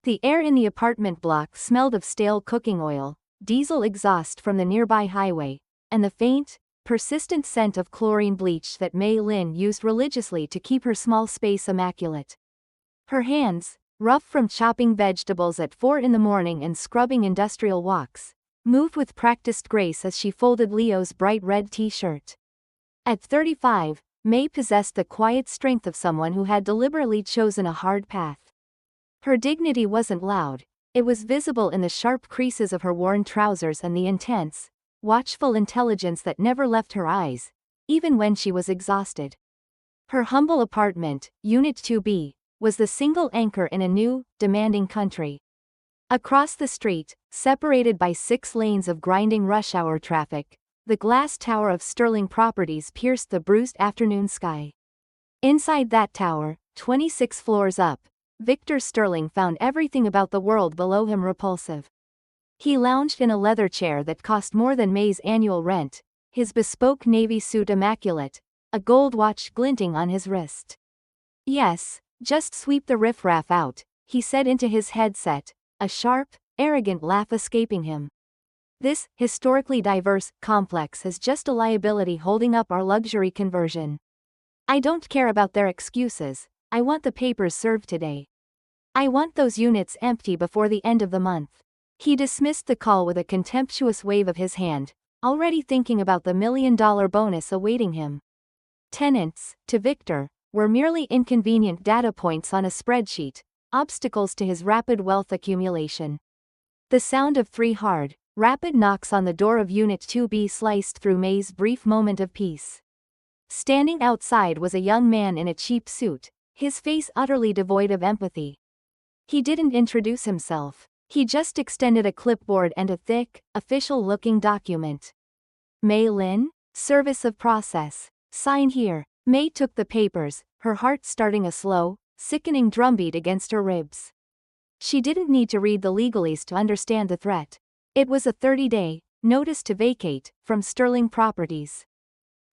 The air in the apartment block smelled of stale cooking oil, diesel exhaust from the nearby highway, and the faint, persistent scent of chlorine bleach that Mei Lin used religiously to keep her small space immaculate. Her hands, rough from chopping vegetables at 4 in the morning and scrubbing industrial walks, moved with practiced grace as she folded Leo's bright red t-shirt. At 35, Mei possessed the quiet strength of someone who had deliberately chosen a hard path. Her dignity wasn't loud, it was visible in the sharp creases of her worn trousers and the intense, watchful intelligence that never left her eyes, even when she was exhausted. Her humble apartment, Unit 2B, was the single anchor in a new, demanding country. Across the street, separated by 6 lanes of grinding rush hour traffic, the glass tower of Sterling Properties pierced the bruised afternoon sky. Inside that tower, 26 floors up, Victor Sterling found everything about the world below him repulsive. He lounged in a leather chair that cost more than Mei's annual rent, his bespoke navy suit immaculate, a gold watch glinting on his wrist. "Yes, just sweep the riff-raff out," he said into his headset, a sharp, arrogant laugh escaping him. "This historically diverse complex is just a liability holding up our luxury conversion. I don't care about their excuses, I want the papers served today. I want those units empty before the end of the month." He dismissed the call with a contemptuous wave of his hand, already thinking about the $1 million bonus awaiting him. Tenants, to Victor, were merely inconvenient data points on a spreadsheet, obstacles to his rapid wealth accumulation. The sound of 3 hard, rapid knocks on the door of Unit 2B sliced through Mei's brief moment of peace. Standing outside was a young man in a cheap suit, his face utterly devoid of empathy. He didn't introduce himself. He just extended a clipboard and a thick, official-looking document. "Mei Lin, Service of Process. Sign here." Mei took the papers, her heart starting a slow, sickening drumbeat against her ribs. She didn't need to read the legalese to understand the threat. It was a 30-day notice to vacate from Sterling Properties.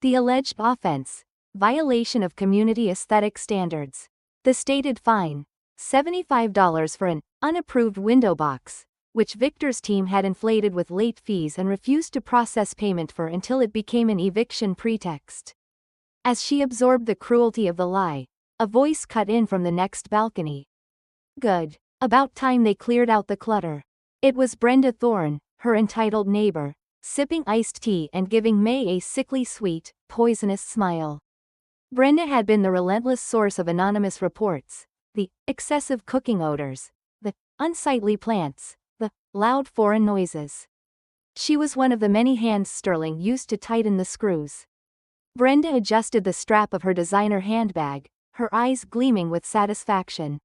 The alleged offense: violation of community aesthetic standards. The stated fine: $75 for an unapproved window box, which Victor's team had inflated with late fees and refused to process payment for until it became an eviction pretext. As she absorbed the cruelty of the lie, a voice cut in from the next balcony. "Good. About time they cleared out the clutter." It was Brenda Thorne, her entitled neighbor, sipping iced tea and giving Mei a sickly sweet, poisonous smile. Brenda had been the relentless source of anonymous reports, the excessive cooking odors, the unsightly plants, the loud foreign noises. She was one of the many hands Sterling used to tighten the screws. Brenda adjusted the strap of her designer handbag, her eyes gleaming with satisfaction.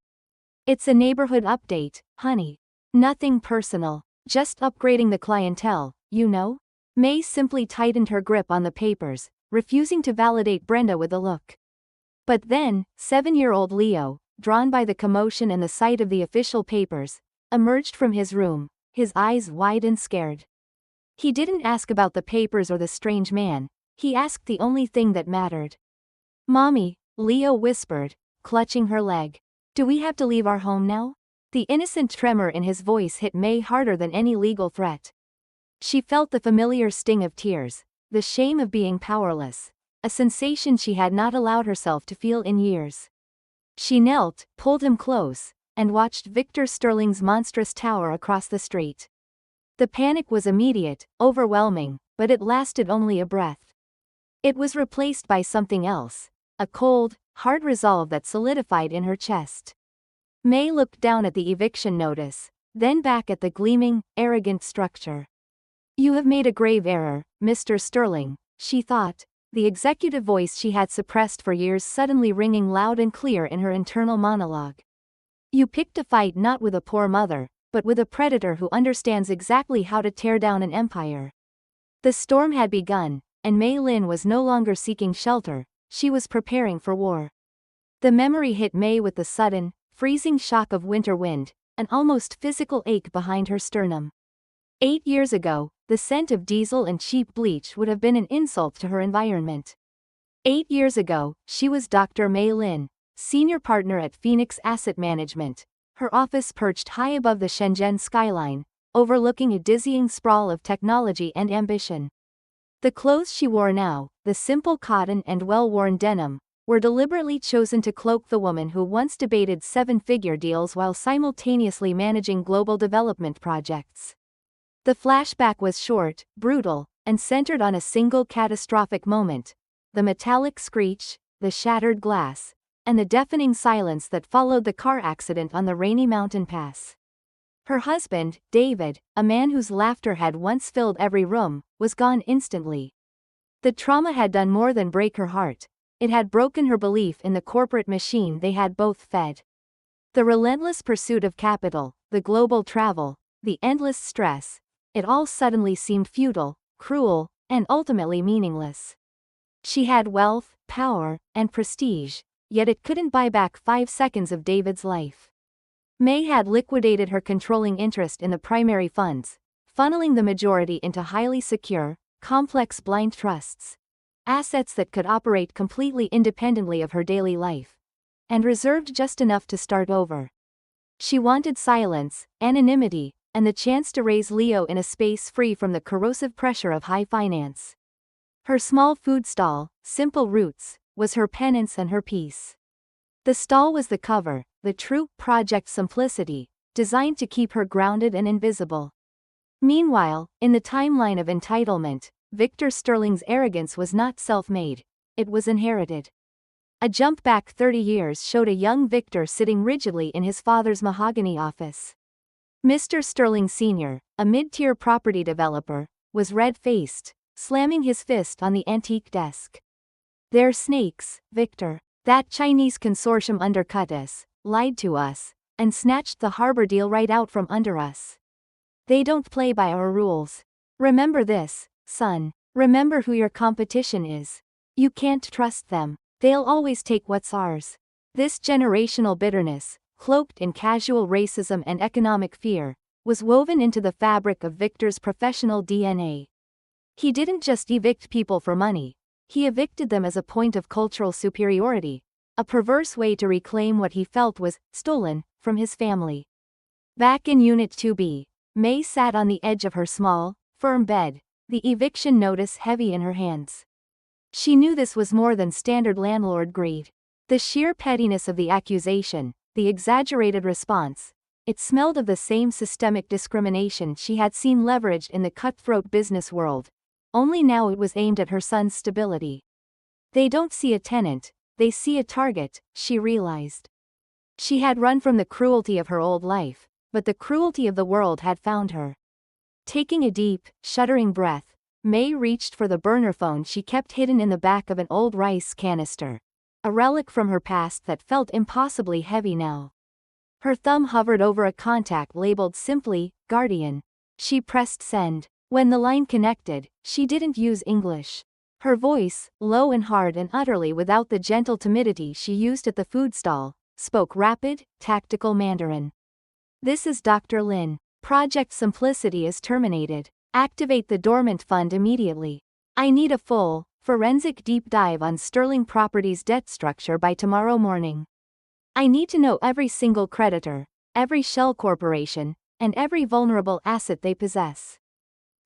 "It's a neighborhood update, honey. Nothing personal, just upgrading the clientele, you know?" Mei simply tightened her grip on the papers, refusing to validate Brenda with a look. But then, 7-year-old Leo, drawn by the commotion and the sight of the official papers, emerged from his room, his eyes wide and scared. He didn't ask about the papers or the strange man, he asked the only thing that mattered. "Mommy," Leo whispered, clutching her leg. "Do we have to leave our home now?" The innocent tremor in his voice hit Mei harder than any legal threat. She felt the familiar sting of tears, the shame of being powerless, a sensation she had not allowed herself to feel in years. She knelt, pulled him close, and watched Victor Sterling's monstrous tower across the street. The panic was immediate, overwhelming, but it lasted only a breath. It was replaced by something else, a cold, hard resolve that solidified in her chest. Mei looked down at the eviction notice, then back at the gleaming, arrogant structure. "You have made a grave error, Mr. Sterling," she thought, the executive voice she had suppressed for years suddenly ringing loud and clear in her internal monologue. "You picked a fight not with a poor mother, but with a predator who understands exactly how to tear down an empire." The storm had begun, and Mei Lin was no longer seeking shelter, she was preparing for war. The memory hit Mei with the sudden, freezing shock of winter wind, an almost physical ache behind her sternum. 8 years ago, the scent of diesel and cheap bleach would have been an insult to her environment. 8 years ago, she was Dr. Mei Lin, senior partner at Phoenix Asset Management, her office perched high above the Shenzhen skyline, overlooking a dizzying sprawl of technology and ambition. The clothes she wore now, the simple cotton and well-worn denim, were deliberately chosen to cloak the woman who once debated seven-figure deals while simultaneously managing global development projects. The flashback was short, brutal, and centered on a single catastrophic moment: the metallic screech, the shattered glass, and the deafening silence that followed the car accident on the rainy mountain pass. Her husband, David, a man whose laughter had once filled every room, was gone instantly. The trauma had done more than break her heart. It had broken her belief in the corporate machine they had both fed. The relentless pursuit of capital, the global travel, the endless stress, it all suddenly seemed futile, cruel, and ultimately meaningless. She had wealth, power, and prestige, yet it couldn't buy back 5 seconds of David's life. Mei had liquidated her controlling interest in the primary funds, funneling the majority into highly secure, complex blind trusts, assets that could operate completely independently of her daily life, and reserved just enough to start over. She wanted silence, anonymity, and the chance to raise Leo in a space free from the corrosive pressure of high finance. Her small food stall, Simple Roots, was her penance and her peace. The stall was the cover, the true Project Simplicity, designed to keep her grounded and invisible. Meanwhile, in the timeline of entitlement, Victor Sterling's arrogance was not self-made, it was inherited. A jump back 30 years showed a young Victor sitting rigidly in his father's mahogany office. Mr. Sterling Sr., a mid-tier property developer, was red-faced, slamming his fist on the antique desk. "They're snakes, Victor. That Chinese consortium undercut us, lied to us, and snatched the harbor deal right out from under us. They don't play by our rules. Remember this, son. Remember who your competition is. You can't trust them. They'll always take what's ours." This generational bitterness, cloaked in casual racism and economic fear, was woven into the fabric of Victor's professional DNA. He didn't just evict people for money. He evicted them as a point of cultural superiority, a perverse way to reclaim what he felt was stolen from his family. Back in Unit 2B, Mei sat on the edge of her small, firm bed, the eviction notice heavy in her hands. She knew this was more than standard landlord greed. The sheer pettiness of the accusation, the exaggerated response, it smelled of the same systemic discrimination she had seen leveraged in the cutthroat business world. Only now it was aimed at her son's stability. They don't see a tenant, they see a target, she realized. She had run from the cruelty of her old life, but the cruelty of the world had found her. Taking a deep, shuddering breath, Mei reached for the burner phone she kept hidden in the back of an old rice canister, a relic from her past that felt impossibly heavy now. Her thumb hovered over a contact labeled simply, Guardian. She pressed send. When the line connected, she didn't use English. Her voice, low and hard and utterly without the gentle timidity she used at the food stall, spoke rapid, tactical Mandarin. "This is Dr. Lin. Project Simplicity is terminated. Activate the dormant fund immediately. I need a full, forensic deep dive on Sterling Properties' debt structure by tomorrow morning. I need to know every single creditor, every shell corporation, and every vulnerable asset they possess."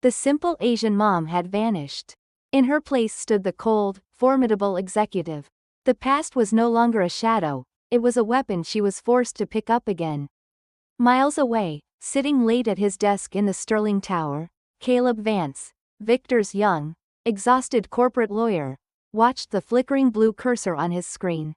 The simple Asian mom had vanished. In her place stood the cold, formidable executive. The past was no longer a shadow, it was a weapon she was forced to pick up again. Miles away, sitting late at his desk in the Sterling Tower, Caleb Vance, Victor's young, exhausted corporate lawyer, watched the flickering blue cursor on his screen.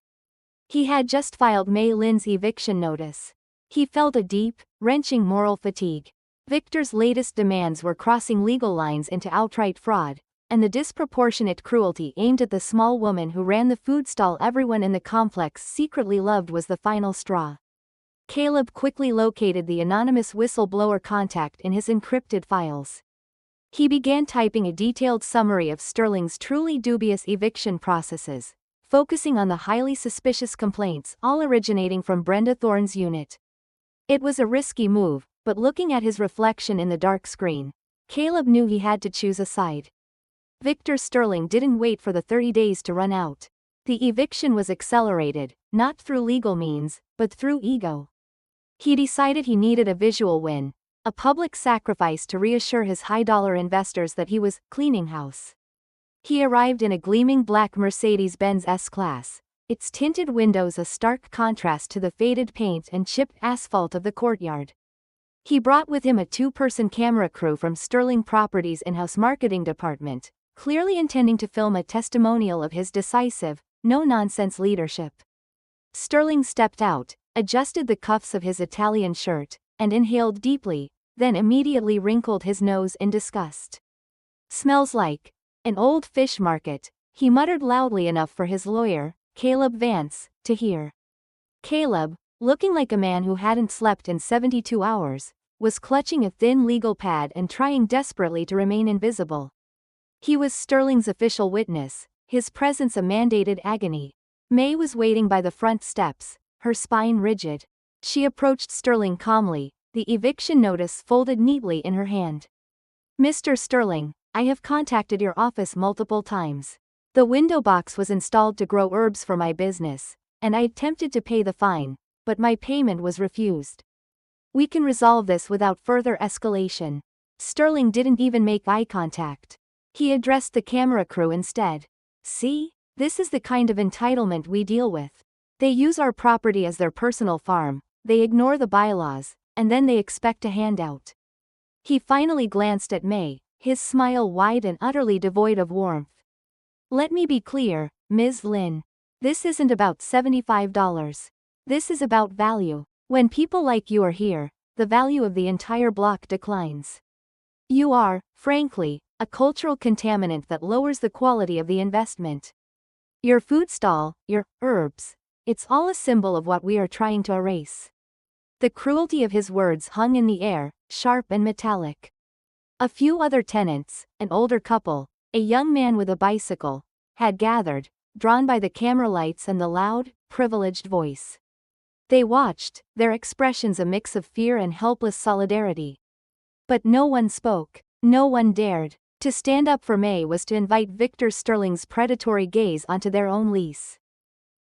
He had just filed Mei Lin's eviction notice. He felt a deep, wrenching moral fatigue. Victor's latest demands were crossing legal lines into outright fraud, and the disproportionate cruelty aimed at the small woman who ran the food stall everyone in the complex secretly loved was the final straw. Caleb quickly located the anonymous whistleblower contact in his encrypted files. He began typing a detailed summary of Sterling's truly dubious eviction processes, focusing on the highly suspicious complaints all originating from Brenda Thorne's unit. It was a risky move, but looking at his reflection in the dark screen, Caleb knew he had to choose a side. Victor Sterling didn't wait for the 30 days to run out. The eviction was accelerated, not through legal means, but through ego. He decided he needed a visual win, a public sacrifice to reassure his high-dollar investors that he was cleaning house. He arrived in a gleaming black Mercedes-Benz S-Class, its tinted windows a stark contrast to the faded paint and chipped asphalt of the courtyard. He brought with him a two-person camera crew from Sterling Properties' in-house marketing department, clearly intending to film a testimonial of his decisive, no-nonsense leadership. Sterling stepped out, adjusted the cuffs of his Italian shirt, and inhaled deeply, then immediately wrinkled his nose in disgust. "Smells like an old fish market," he muttered loudly enough for his lawyer, Caleb Vance, to hear. Caleb, looking like a man who hadn't slept in 72 hours, was clutching a thin legal pad and trying desperately to remain invisible. He was Sterling's official witness, his presence a mandated agony. Mei was waiting by the front steps, her spine rigid. She approached Sterling calmly, the eviction notice folded neatly in her hand. "Mr. Sterling, I have contacted your office multiple times. The window box was installed to grow herbs for my business, and I attempted to pay the fine, but my payment was refused. We can resolve this without further escalation." Sterling didn't even make eye contact. He addressed the camera crew instead. "See? This is the kind of entitlement we deal with. They use our property as their personal farm, they ignore the bylaws, and then they expect a handout." He finally glanced at Mei, his smile wide and utterly devoid of warmth. "Let me be clear, Ms. Lin. This isn't about $75. This is about value. When people like you are here, the value of the entire block declines. You are, frankly, a cultural contaminant that lowers the quality of the investment. Your food stall, your herbs, it's all a symbol of what we are trying to erase." The cruelty of his words hung in the air, sharp and metallic. A few other tenants, an older couple, a young man with a bicycle, had gathered, drawn by the camera lights and the loud, privileged voice. They watched, their expressions a mix of fear and helpless solidarity. But no one spoke, no one dared. To stand up for Mei was to invite Victor Sterling's predatory gaze onto their own lease.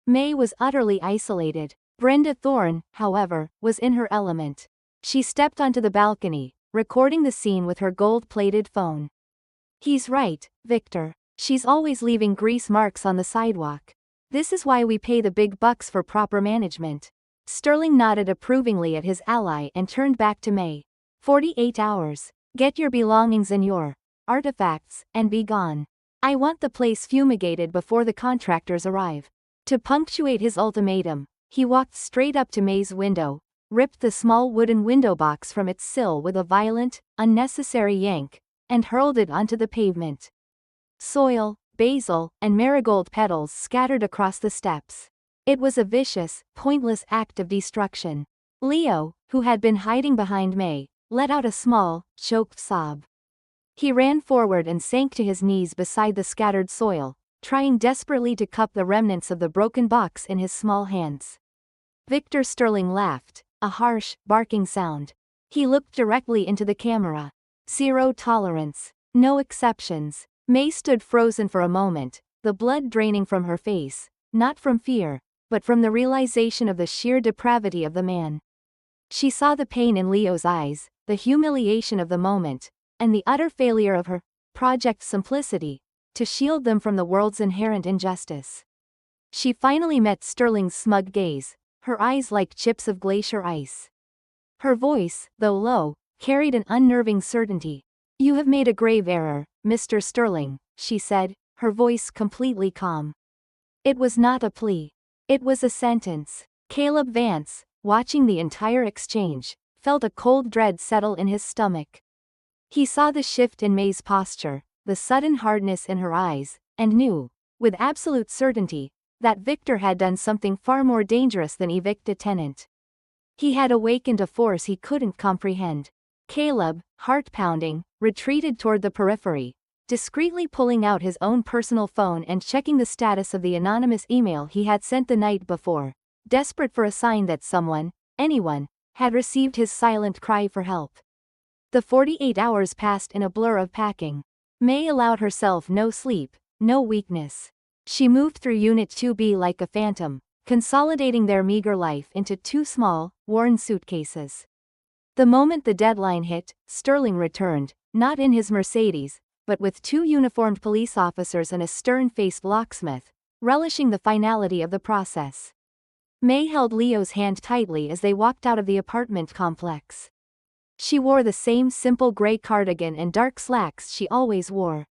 Mei was utterly isolated. Brenda Thorne, however, was in her element. She stepped onto the balcony, recording the scene with her gold-plated phone. "He's right, Victor. She's always leaving grease marks on the sidewalk. This is why we pay the big bucks for proper management." Sterling nodded approvingly at his ally and turned back to Mei. 48 hours. Get your belongings and your artifacts, and be gone. I want the place fumigated before the contractors arrive." To punctuate his ultimatum, he walked straight up to Mei's window, ripped the small wooden window box from its sill with a violent, unnecessary yank, and hurled it onto the pavement. Soil, basil, and marigold petals scattered across the steps. It was a vicious, pointless act of destruction. Leo, who had been hiding behind Mei, let out a small, choked sob. He ran forward and sank to his knees beside the scattered soil, trying desperately to cup the remnants of the broken box in his small hands. Victor Sterling laughed, a harsh, barking sound. He looked directly into the camera. Zero tolerance. No exceptions. Mei stood frozen for a moment, the blood draining from her face, not from fear, but from the realization of the sheer depravity of the man. She saw the pain in Leo's eyes, the humiliation of the moment, and the utter failure of her Project Simplicity to shield them from the world's inherent injustice. She finally met Sterling's smug gaze, her eyes like chips of glacier ice. Her voice, though low, carried an unnerving certainty. "You have made a grave error, Mr. Sterling," she said, her voice completely calm. It was not a plea. It was a sentence. Caleb Vance, watching the entire exchange, felt a cold dread settle in his stomach. He saw the shift in Mei's posture, the sudden hardness in her eyes, and knew, with absolute certainty, that Victor had done something far more dangerous than evict a tenant. He had awakened a force he couldn't comprehend. Caleb, heart-pounding, retreated toward the periphery, discreetly pulling out his own personal phone and checking the status of the anonymous email he had sent the night before, desperate for a sign that someone, anyone, had received his silent cry for help. The 48 hours passed in a blur of packing. Mei allowed herself no sleep, no weakness. She moved through Unit 2B like a phantom, consolidating their meager life into 2 small, worn suitcases. The moment the deadline hit, Sterling returned, not in his Mercedes, but with 2 uniformed police officers and a stern-faced locksmith, relishing the finality of the process. Mei held Leo's hand tightly as they walked out of the apartment complex. She wore the same simple gray cardigan and dark slacks she always wore.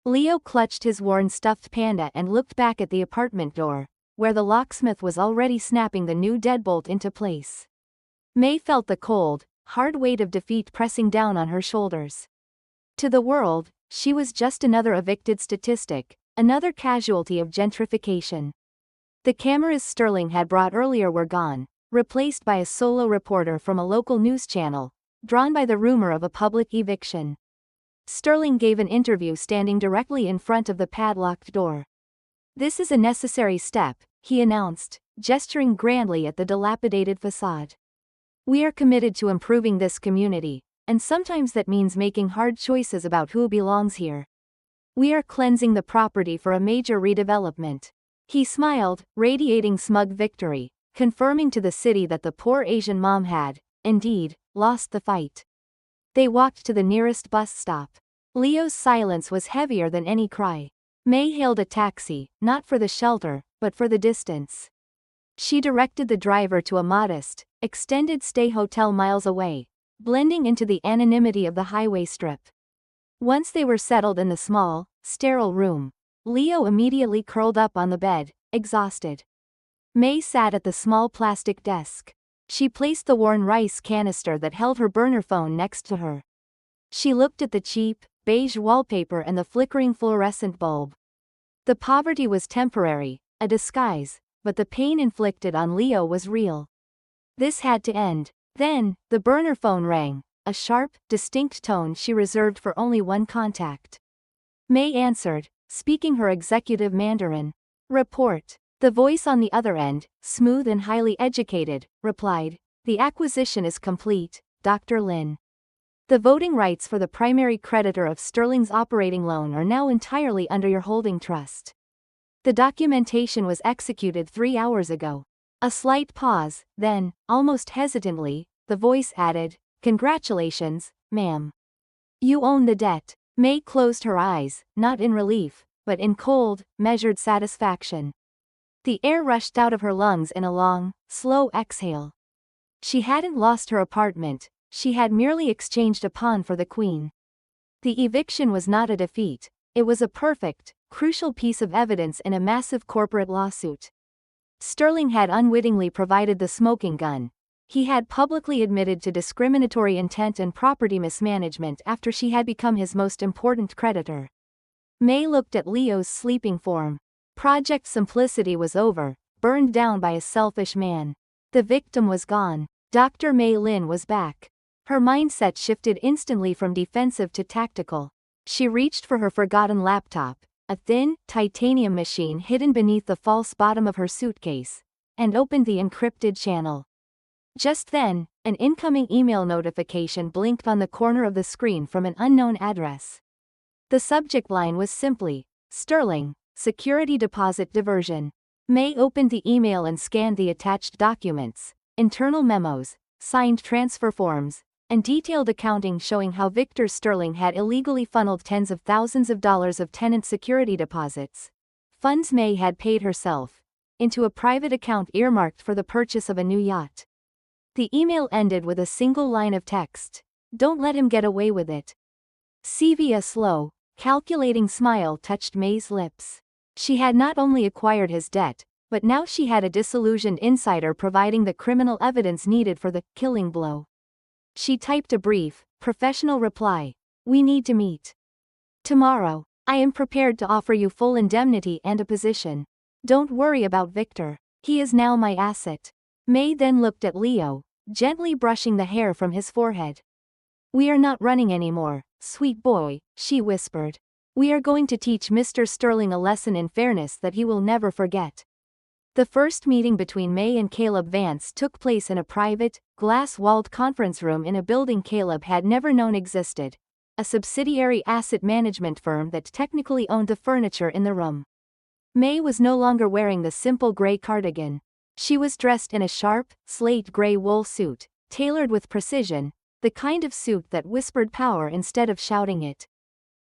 Leo clutched his worn stuffed panda and looked back at the apartment door, where the locksmith was already snapping the new deadbolt into place. Mei felt the cold, hard weight of defeat pressing down on her shoulders. To the world, she was just another evicted statistic, another casualty of gentrification. The cameras Sterling had brought earlier were gone, replaced by a solo reporter from a local news channel, drawn by the rumor of a public eviction. Sterling gave an interview standing directly in front of the padlocked door. "This is a necessary step," he announced, gesturing grandly at the dilapidated facade. "We are committed to improving this community, and sometimes that means making hard choices about who belongs here. We are cleansing the property for a major redevelopment." He smiled, radiating smug victory, confirming to the city that the poor Asian mom had, indeed, lost the fight. They walked to the nearest bus stop. Leo's silence was heavier than any cry. Mei hailed a taxi, not for the shelter, but for the distance. She directed the driver to a modest, extended-stay hotel miles away, blending into the anonymity of the highway strip. Once they were settled in the small, sterile room, Leo immediately curled up on the bed, exhausted. Mei sat at the small plastic desk. She placed the worn rice canister that held her burner phone next to her. She looked at the cheap, beige wallpaper and the flickering fluorescent bulb. The poverty was temporary, a disguise, but the pain inflicted on Leo was real. This had to end. Then, the burner phone rang, a sharp, distinct tone she reserved for only one contact. Mei answered, speaking her executive Mandarin. "Report." The voice on the other end, smooth and highly educated, replied, "The acquisition is complete, Dr. Lin. The voting rights for the primary creditor of Sterling's operating loan are now entirely under your holding trust. The documentation was executed 3 hours ago." A slight pause, then, almost hesitantly, the voice added, "Congratulations, ma'am. You own the debt." Mei closed her eyes, not in relief, but in cold, measured satisfaction. The air rushed out of her lungs in a long, slow exhale. She hadn't lost her apartment, she had merely exchanged a pawn for the queen. The eviction was not a defeat, it was a perfect, crucial piece of evidence in a massive corporate lawsuit. Sterling had unwittingly provided the smoking gun. He had publicly admitted to discriminatory intent and property mismanagement after she had become his most important creditor. Mei looked at Leo's sleeping form. Project Simplicity was over, burned down by a selfish man. The victim was gone. Dr. Mei Lin was back. Her mindset shifted instantly from defensive to tactical. She reached for her forgotten laptop, a thin, titanium machine hidden beneath the false bottom of her suitcase, and opened the encrypted channel. Just then, an incoming email notification blinked on the corner of the screen from an unknown address. The subject line was simply, "Sterling, Security Deposit Diversion." Mei opened the email and scanned the attached documents, internal memos, signed transfer forms, and detailed accounting showing how Victor Sterling had illegally funneled tens of thousands of dollars of tenant security deposits, funds Mei had paid herself, into a private account earmarked for the purchase of a new yacht. The email ended with a single line of text, "Don't let him get away with it." A slow, calculating smile touched Mei's lips. She had not only acquired his debt, but now she had a disillusioned insider providing the criminal evidence needed for the killing blow. She typed a brief, professional reply. "We need to meet tomorrow. I am prepared to offer you full indemnity and a position. Don't worry about Victor. He is now my asset." Mei then looked at Leo, gently brushing the hair from his forehead. "We are not running anymore, sweet boy," she whispered. "We are going to teach Mr. Sterling a lesson in fairness that he will never forget." The first meeting between Mei and Caleb Vance took place in a private, glass-walled conference room in a building Caleb had never known existed, a subsidiary asset management firm that technically owned the furniture in the room. Mei was no longer wearing the simple gray cardigan. She was dressed in a sharp, slate gray wool suit, tailored with precision, the kind of suit that whispered power instead of shouting it.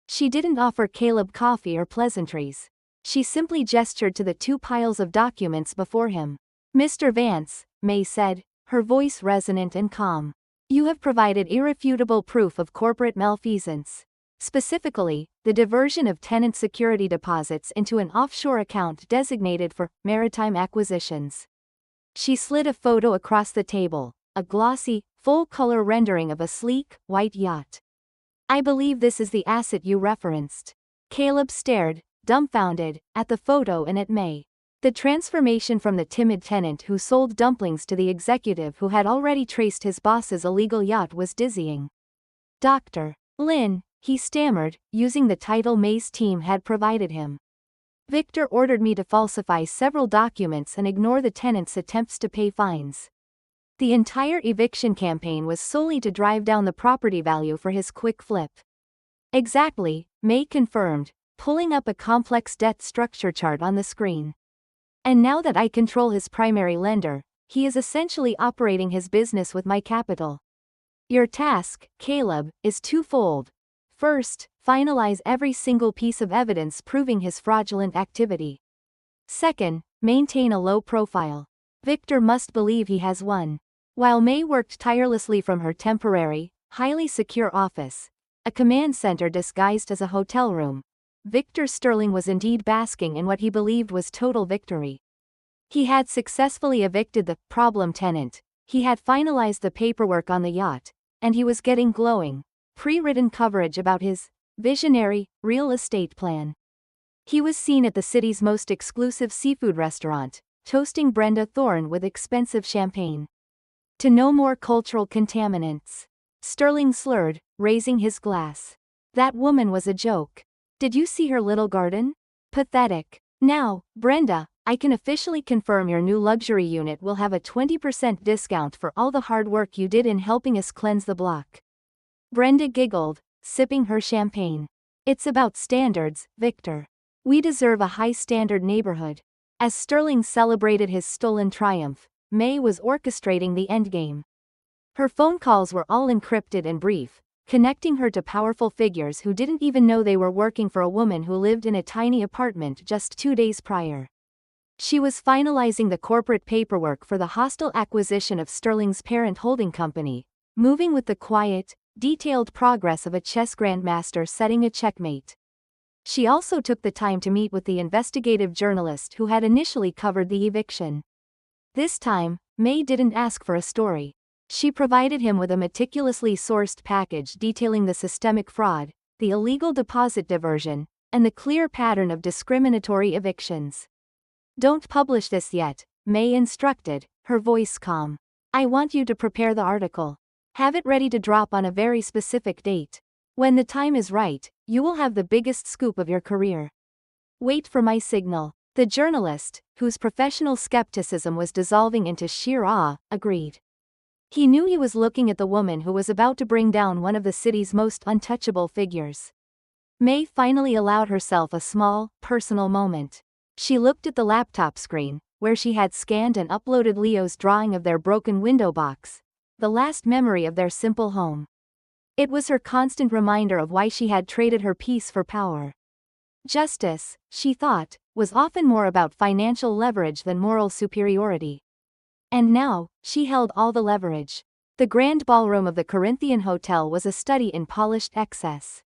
She didn't offer Caleb coffee or pleasantries. She simply gestured to the 2 piles of documents before him. "Mr. Vance," Mei said, her voice resonant and calm. "You have provided irrefutable proof of corporate malfeasance. Specifically, the diversion of tenant security deposits into an offshore account designated for maritime acquisitions." She slid a photo across the table, a glossy, full-color rendering of a sleek, white yacht. "I believe this is the asset you referenced." Caleb stared, dumbfounded, at the photo and at Mei. The transformation from the timid tenant who sold dumplings to the executive who had already traced his boss's illegal yacht was dizzying. "Dr. Lin," he stammered, using the title Mei's team had provided him. "Victor ordered me to falsify several documents and ignore the tenant's attempts to pay fines. The entire eviction campaign was solely to drive down the property value for his quick flip." "Exactly," Mei confirmed, pulling up a complex debt structure chart on the screen. "And now that I control his primary lender, he is essentially operating his business with my capital. Your task, Caleb, is twofold. First, finalize every single piece of evidence proving his fraudulent activity. Second, maintain a low profile. Victor must believe he has won." While Mei worked tirelessly from her temporary, highly secure office, a command center disguised as a hotel room, Victor Sterling was indeed basking in what he believed was total victory. He had successfully evicted the problem tenant, he had finalized the paperwork on the yacht, and he was getting glowing, pre-written coverage about his visionary real estate plan. He was seen at the city's most exclusive seafood restaurant, toasting Brenda Thorne with expensive champagne. "To no more cultural contaminants." Sterling slurred, raising his glass. "That woman was a joke. Did you see her little garden? Pathetic. Now, Brenda, I can officially confirm your new luxury unit will have a 20% discount for all the hard work you did in helping us cleanse the block." Brenda giggled, sipping her champagne. "It's about standards, Victor. We deserve a high-standard neighborhood." As Sterling celebrated his stolen triumph, Mei was orchestrating the endgame. Her phone calls were all encrypted and brief, connecting her to powerful figures who didn't even know they were working for a woman who lived in a tiny apartment just 2 days prior. She was finalizing the corporate paperwork for the hostile acquisition of Sterling's parent holding company, moving with the quiet, detailed progress of a chess grandmaster setting a checkmate. She also took the time to meet with the investigative journalist who had initially covered the eviction. This time, Mei didn't ask for a story. She provided him with a meticulously sourced package detailing the systemic fraud, the illegal deposit diversion, and the clear pattern of discriminatory evictions. "Don't publish this yet," Mei instructed, her voice calm. "I want you to prepare the article. Have it ready to drop on a very specific date. When the time is right, you will have the biggest scoop of your career. Wait for my signal." The journalist, whose professional skepticism was dissolving into sheer awe, agreed. He knew he was looking at the woman who was about to bring down one of the city's most untouchable figures. Mei finally allowed herself a small, personal moment. She looked at the laptop screen, where she had scanned and uploaded Leo's drawing of their broken window box, the last memory of their simple home. It was her constant reminder of why she had traded her peace for power. Justice, she thought, was often more about financial leverage than moral superiority. And now, she held all the leverage. The grand ballroom of the Corinthian Hotel was a study in polished excess.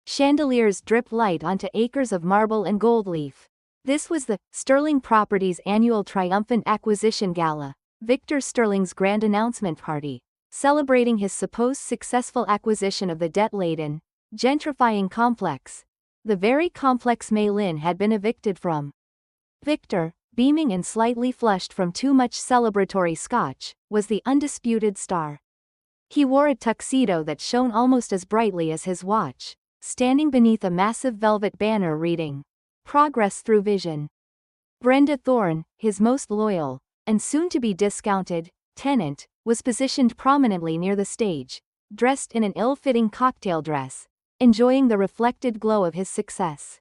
Chandeliers dripped light onto acres of marble and gold leaf. This was the Sterling Properties annual triumphant acquisition gala, Victor Sterling's grand announcement party, celebrating his supposed successful acquisition of the debt-laden, gentrifying complex, the very complex Mei Lin had been evicted from. Victor, beaming and slightly flushed from too much celebratory scotch, was the undisputed star. He wore a tuxedo that shone almost as brightly as his watch, standing beneath a massive velvet banner reading, "Progress Through Vision." Brenda Thorne, his most loyal, and soon-to-be discounted, tenant, was positioned prominently near the stage, dressed in an ill-fitting cocktail dress, enjoying the reflected glow of his success.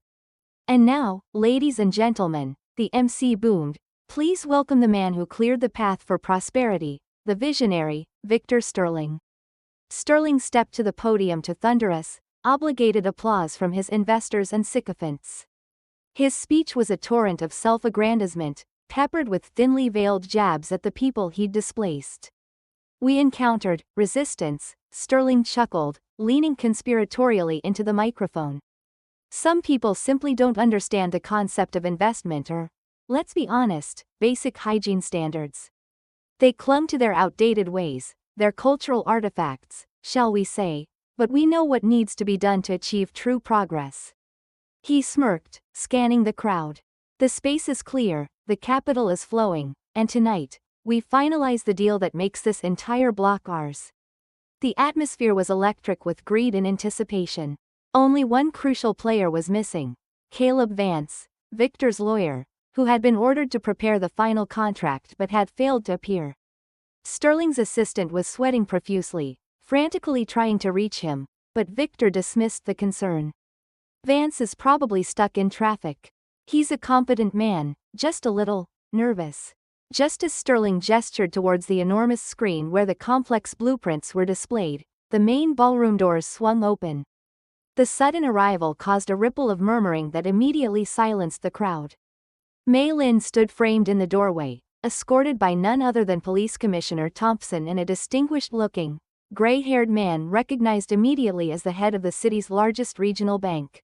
"And now, ladies and gentlemen," the MC boomed, Please welcome the man who cleared the path for prosperity, the visionary, Victor Sterling. Sterling stepped to the podium to thunderous, obligated applause from his investors and sycophants. His speech was a torrent of self-aggrandizement, peppered with thinly veiled jabs at the people he'd displaced. We encountered resistance, Sterling chuckled, leaning conspiratorially into the microphone. Some people simply don't understand the concept of investment or, let's be honest, basic hygiene standards. They clung to their outdated ways, their cultural artifacts, shall we say, but we know what needs to be done to achieve true progress. He smirked, scanning the crowd. The space is clear, the capital is flowing, and tonight, we finalize the deal that makes this entire block ours. The atmosphere was electric with greed and anticipation. Only one crucial player was missing: Caleb Vance, Victor's lawyer, who had been ordered to prepare the final contract but had failed to appear. Sterling's assistant was sweating profusely, frantically trying to reach him, but Victor dismissed the concern. Vance is probably stuck in traffic. He's a competent man, just a little nervous. Just as Sterling gestured towards the enormous screen where the complex blueprints were displayed, the main ballroom doors swung open. The sudden arrival caused a ripple of murmuring that immediately silenced the crowd. Mei Lin stood framed in the doorway, escorted by none other than Police Commissioner Thompson and a distinguished-looking, gray-haired man recognized immediately as the head of the city's largest regional bank.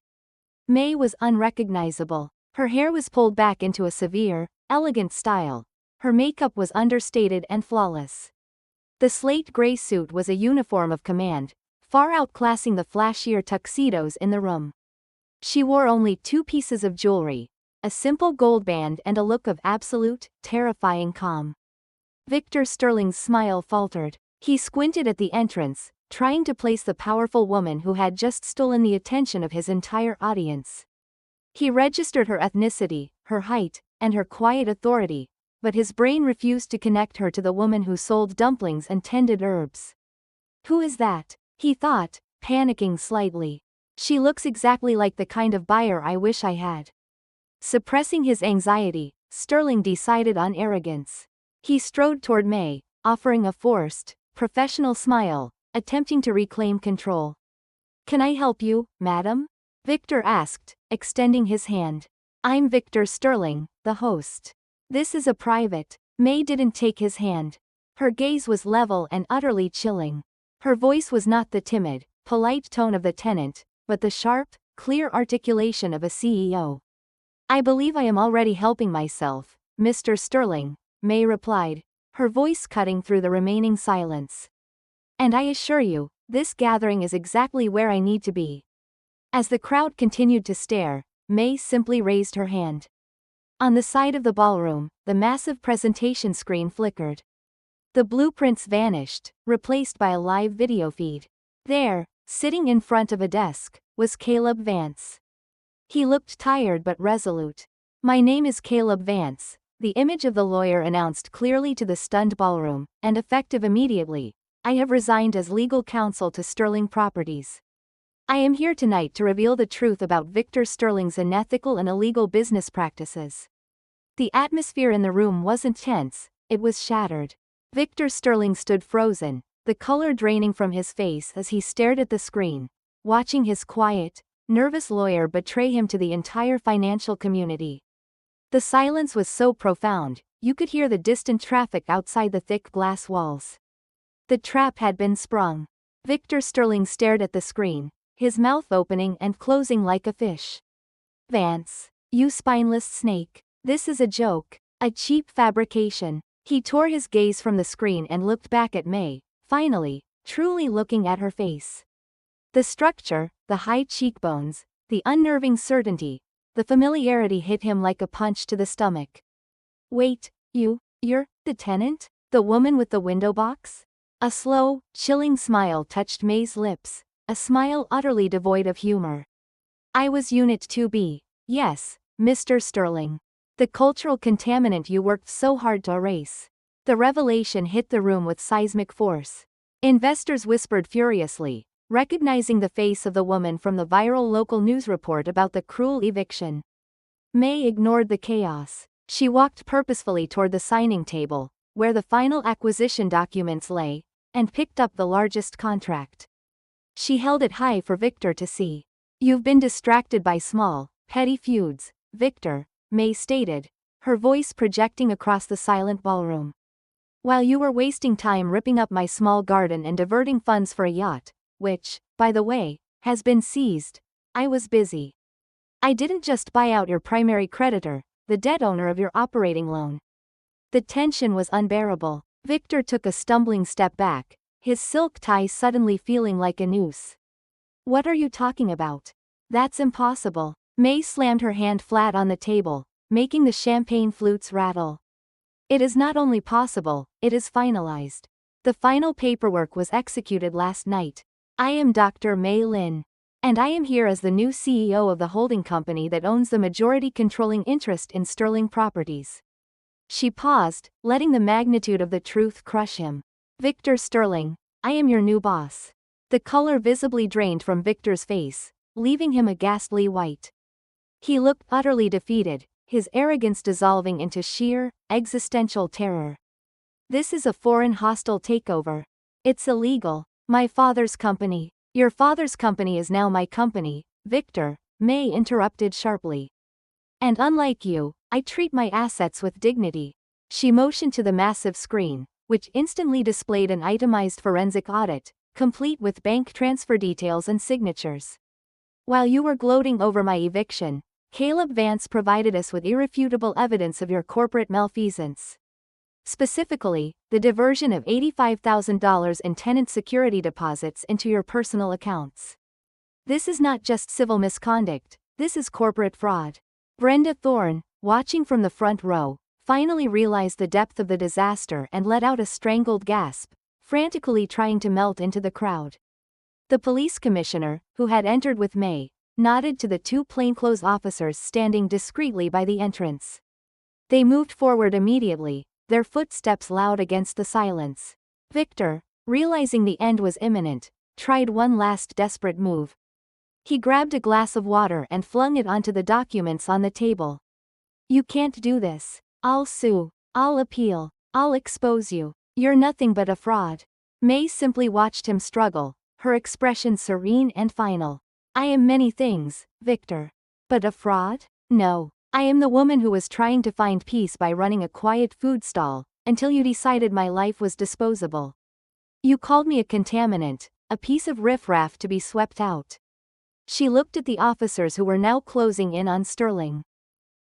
Mei was unrecognizable. Her hair was pulled back into a severe, elegant style. Her makeup was understated and flawless. The slate gray suit was a uniform of command, far outclassing the flashier tuxedos in the room. She wore only 2 pieces of jewelry, a simple gold band and a look of absolute, terrifying calm. Victor Sterling's smile faltered. He squinted at the entrance, trying to place the powerful woman who had just stolen the attention of his entire audience. He registered her ethnicity, her height, and her quiet authority, but his brain refused to connect her to the woman who sold dumplings and tended herbs. Who is that? He thought, panicking slightly. She looks exactly like the kind of buyer I wish I had. Suppressing his anxiety, Sterling decided on arrogance. He strode toward Mei, offering a forced, professional smile, attempting to reclaim control. Can I help you, madam? Victor asked, extending his hand. I'm Victor Sterling, the host. This is a private. Mei didn't take his hand. Her gaze was level and utterly chilling. Her voice was not the timid, polite tone of the tenant, but the sharp, clear articulation of a CEO. I believe I am already helping myself, Mr. Sterling, Mei replied, her voice cutting through the remaining silence. And I assure you, this gathering is exactly where I need to be. As the crowd continued to stare, Mei simply raised her hand. On the side of the ballroom, the massive presentation screen flickered. The blueprints vanished, replaced by a live video feed. There, sitting in front of a desk, was Caleb Vance. He looked tired but resolute. My name is Caleb Vance, the image of the lawyer announced clearly to the stunned ballroom, and effective immediately. I have resigned as legal counsel to Sterling Properties. I am here tonight to reveal the truth about Victor Sterling's unethical and illegal business practices. The atmosphere in the room wasn't tense, it was shattered. Victor Sterling stood frozen, the color draining from his face as he stared at the screen, watching his quiet, nervous lawyer betray him to the entire financial community. The silence was so profound, you could hear the distant traffic outside the thick glass walls. The trap had been sprung. Victor Sterling stared at the screen, his mouth opening and closing like a fish. Vance, you spineless snake. This is a joke, a cheap fabrication. He tore his gaze from the screen and looked back at Mei, finally, truly looking at her face. The structure, the high cheekbones, the unnerving certainty, the familiarity hit him like a punch to the stomach. Wait, you're the tenant? The woman with the window box? A slow, chilling smile touched Mei's lips, a smile utterly devoid of humor. I was Unit 2B, yes, Mr. Sterling. The cultural contaminant you worked so hard to erase. The revelation hit the room with seismic force. Investors whispered furiously, recognizing the face of the woman from the viral local news report about the cruel eviction. Mei ignored the chaos. She walked purposefully toward the signing table, where the final acquisition documents lay, and picked up the largest contract. She held it high for Victor to see. "You've been distracted by small, petty feuds, Victor," Mei stated, her voice projecting across the silent ballroom. "While you were wasting time ripping up my small garden and diverting funds for a yacht, which, by the way, has been seized, I was busy. I didn't just buy out your primary creditor, the debt owner of your operating loan." The tension was unbearable. Victor took a stumbling step back, his silk tie suddenly feeling like a noose. "What are you talking about? That's impossible." Mei slammed her hand flat on the table, making the champagne flutes rattle. "It is not only possible, it is finalized. The final paperwork was executed last night. I am Dr. Mei Lin. And I am here as the new CEO of the holding company that owns the majority controlling interest in Sterling Properties." She paused, letting the magnitude of the truth crush him. "Victor Sterling, I am your new boss." The color visibly drained from Victor's face, leaving him a ghastly white. He looked utterly defeated, his arrogance dissolving into sheer, existential terror. "This is a foreign hostile takeover. It's illegal. My father's company." "Your father's company is now my company, Victor," Mei interrupted sharply. "And unlike you, I treat my assets with dignity." She motioned to the massive screen, which instantly displayed an itemized forensic audit, complete with bank transfer details and signatures. "While you were gloating over my eviction, Caleb Vance provided us with irrefutable evidence of your corporate malfeasance. Specifically, the diversion of $85,000 in tenant security deposits into your personal accounts. This is not just civil misconduct, this is corporate fraud." Brenda Thorne, watching from the front row, finally realized the depth of the disaster and let out a strangled gasp, frantically trying to melt into the crowd. The police commissioner, who had entered with Mei, nodded to the two plainclothes officers standing discreetly by the entrance. They moved forward immediately, their footsteps loud against the silence. Victor, realizing the end was imminent, tried one last desperate move. He grabbed a glass of water and flung it onto the documents on the table. "You can't do this. I'll sue. I'll appeal. I'll expose you. You're nothing but a fraud." Mei simply watched him struggle, her expression serene and final. "I am many things, Victor. But a fraud? No. I am the woman who was trying to find peace by running a quiet food stall, until you decided my life was disposable. You called me a contaminant, a piece of riff-raff to be swept out." She looked at the officers who were now closing in on Sterling.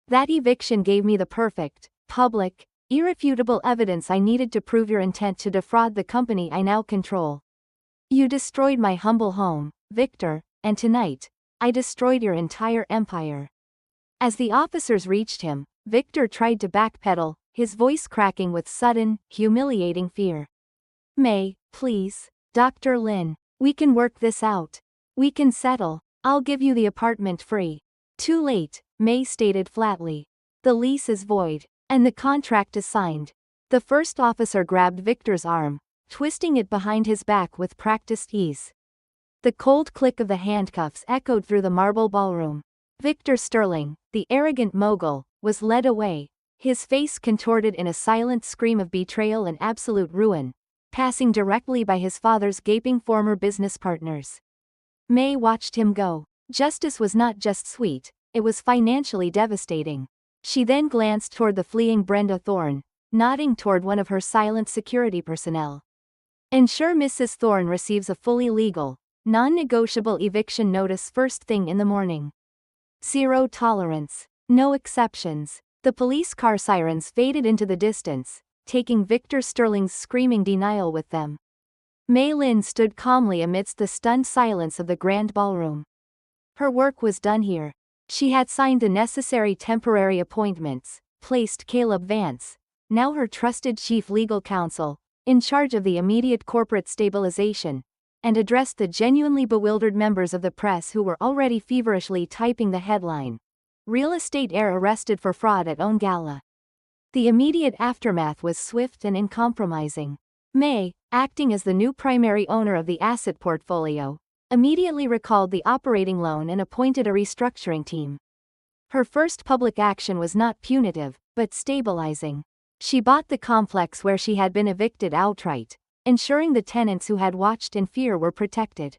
"That eviction gave me the perfect, public, irrefutable evidence I needed to prove your intent to defraud the company I now control. You destroyed my humble home, Victor, and tonight, I destroyed your entire empire." As the officers reached him, Victor tried to backpedal, his voice cracking with sudden, humiliating fear. "Mei, please. Dr. Lin, we can work this out. We can settle. I'll give you the apartment free." "Too late," Mei stated flatly. "The lease is void, and the contract is signed." The first officer grabbed Victor's arm, twisting it behind his back with practiced ease. The cold click of the handcuffs echoed through the marble ballroom. Victor Sterling, the arrogant mogul, was led away, his face contorted in a silent scream of betrayal and absolute ruin, passing directly by his father's gaping former business partners. Mei watched him go. Justice was not just sweet, it was financially devastating. She then glanced toward the fleeing Brenda Thorne, nodding toward one of her silent security personnel. "Ensure Mrs. Thorne receives a fully legal, non-negotiable eviction notice first thing in the morning. Zero tolerance. No exceptions." The police car sirens faded into the distance, taking Victor Sterling's screaming denial with them. Mei Lin stood calmly amidst the stunned silence of the grand ballroom. Her work was done here. She had signed the necessary temporary appointments, placed Caleb Vance, now her trusted chief legal counsel, in charge of the immediate corporate stabilization, and addressed the genuinely bewildered members of the press who were already feverishly typing the headline: "Real estate heir arrested for fraud at own gala." The immediate aftermath was swift and uncompromising. Mei, acting as the new primary owner of the asset portfolio, immediately recalled the operating loan and appointed a restructuring team. Her first public action was not punitive, but stabilizing. She bought the complex where she had been evicted outright, ensuring the tenants who had watched in fear were protected.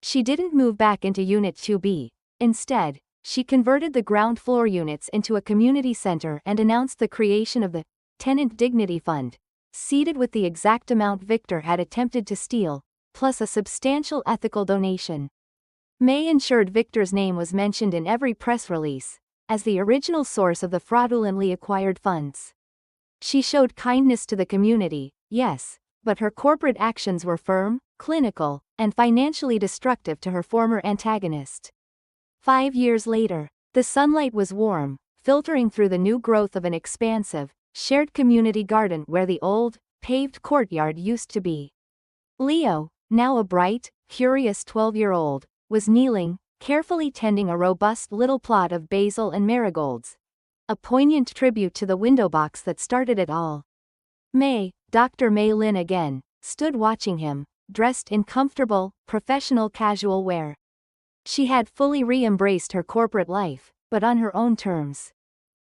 She didn't move back into Unit 2B. Instead, she converted the ground floor units into a community center and announced the creation of the Tenant Dignity Fund, seeded with the exact amount Victor had attempted to steal, plus a substantial ethical donation. Mei ensured Victor's name was mentioned in every press release, as the original source of the fraudulently acquired funds. She showed kindness to the community, yes, but her corporate actions were firm, clinical, and financially destructive to her former antagonist. 5 years later, the sunlight was warm, filtering through the new growth of an expansive, shared community garden where the old, paved courtyard used to be. Leo, now a bright, curious 12-year-old, was kneeling, carefully tending a robust little plot of basil and marigolds, a poignant tribute to the window box that started it all. Dr. Mei Lin again, stood watching him, dressed in comfortable, professional casual wear. She had fully re-embraced her corporate life, but on her own terms.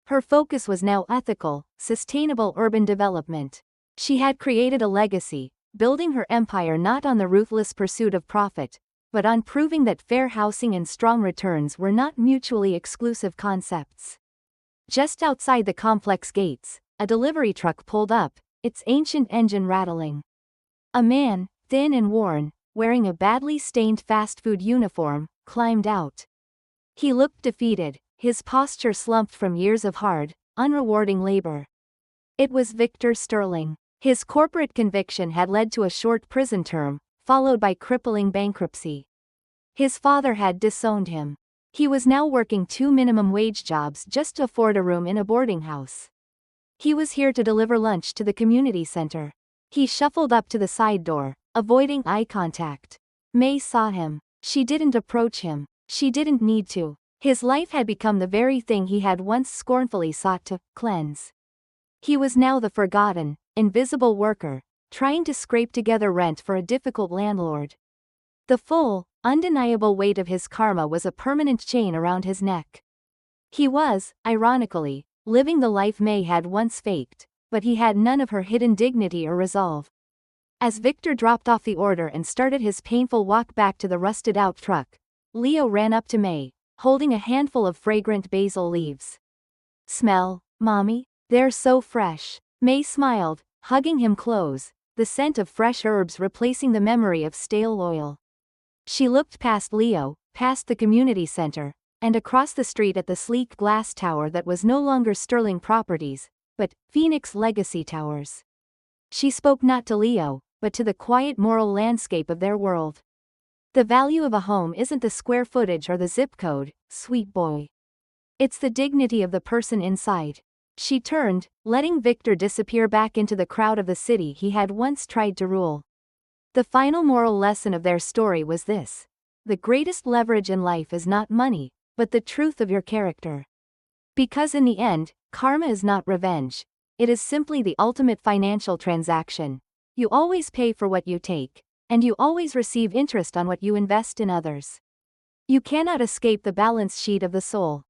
Her focus was now ethical, sustainable urban development. She had created a legacy, building her empire not on the ruthless pursuit of profit, but on proving that fair housing and strong returns were not mutually exclusive concepts. Just outside the complex gates, a delivery truck pulled up, its ancient engine rattling. A man, thin and worn, wearing a badly stained fast food uniform, climbed out. He looked defeated, his posture slumped from years of hard, unrewarding labor. It was Victor Sterling. His corporate conviction had led to a short prison term, followed by crippling bankruptcy. His father had disowned him. He was now working 2 minimum wage jobs just to afford a room in a boarding house. He was here to deliver lunch to the community center. He shuffled up to the side door, avoiding eye contact. Mei saw him. She didn't approach him. She didn't need to. His life had become the very thing he had once scornfully sought to cleanse. He was now the forgotten, invisible worker, trying to scrape together rent for a difficult landlord. The full, undeniable weight of his karma was a permanent chain around his neck. He was, ironically, living the life Mei had once faked, but he had none of her hidden dignity or resolve. As Victor dropped off the order and started his painful walk back to the rusted-out truck, Leo ran up to Mei, holding a handful of fragrant basil leaves. "Smell, Mommy? They're so fresh." Mei smiled, hugging him close, the scent of fresh herbs replacing the memory of stale oil. She looked past Leo, past the community center, and across the street at the sleek glass tower that was no longer Sterling Properties, but Phoenix Legacy Towers. She spoke not to Leo, but to the quiet moral landscape of their world. The value of a home isn't the square footage or the zip code, sweet boy. It's the dignity of the person inside. She turned, letting Victor disappear back into the crowd of the city he had once tried to rule. The final moral lesson of their story was this: the greatest leverage in life is not money, but the truth of your character. Because in the end, karma is not revenge. It is simply the ultimate financial transaction. You always pay for what you take, and you always receive interest on what you invest in others. You cannot escape the balance sheet of the soul.